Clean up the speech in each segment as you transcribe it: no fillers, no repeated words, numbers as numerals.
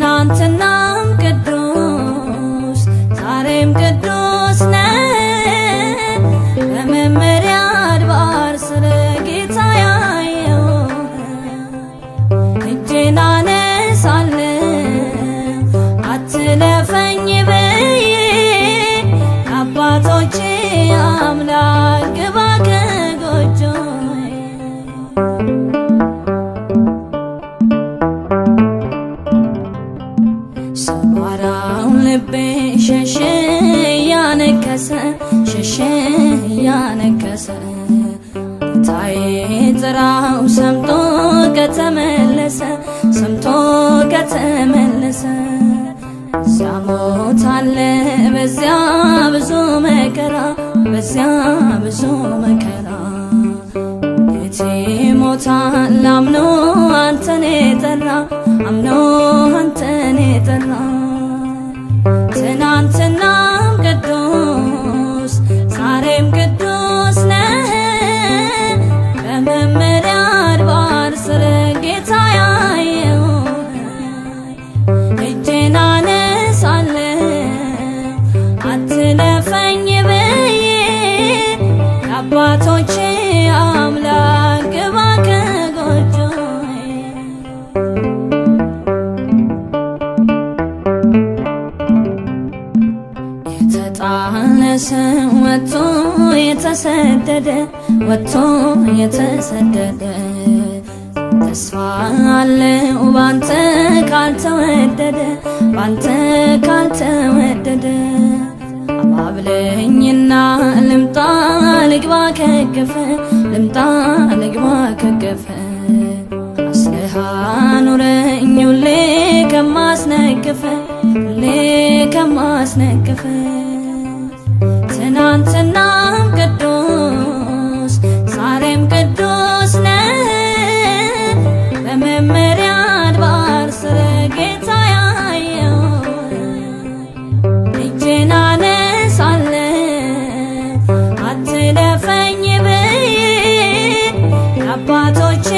ትናንትናም ቅዱስ ዛሬም ቅዱስ ነህ በመመሪያ አድባር ስለ ጌታ ያየው እጄን አነሳለሁ አትለፈኝ ብዬ አባቶቼ አምላክ ግባ ከጎጆዬ ሰባራው ልቤ ሸሸ ያነከሰ ጌታዬ ጥራው ሰምቶ ከተመለሰ እዚያ ሞት አለ በዚያ ብዙ መከራ ጌቴ ሞታል አምኖ አንተን የጠራ ትናንትናም ቅዱስ ዛሬም ቅዱስ ነህ በመመሪያ አድባር ስለ ጌታ ያየው እጄን አነሳለሁ አትለፈኝ ብዬ አባቶቼ አምላክ ግባ ከጎጆዬ የተጣለ ሰው ወጥቶ የተሰደደ ተስፋ አለው ባንተ ካልተወደደ አባብለኝና ልምጣ ልግባ ከገፈ አስለሃ ኑረኝ ሁሌ ከማስነቅፍ ትናንትናም ቅዱስ ዛሬም ቅዱስ ነህ በመመሪያ አድባር ስለ ጌታ ያየው እጄን አነሳለሁ አትለፈኝ ብዬ አባቶቼ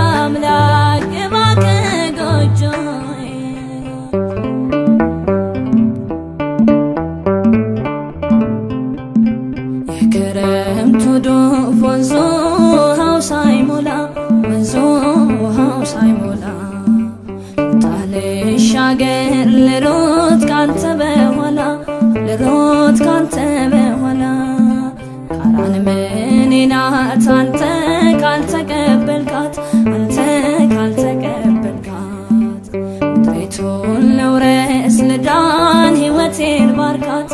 አምላክ ግባ ከጎጆዬ የክረምቱ ዶፍ ወንዙ ውሃው ሳይሞላ ልሻገር ልሮጥ ካንተ በኋላ ቃራን ምኔ ናት አንተ ካልተቀበልካት ምድሪቱን ልውረስ ልዳን ሕይወቴን ባርካት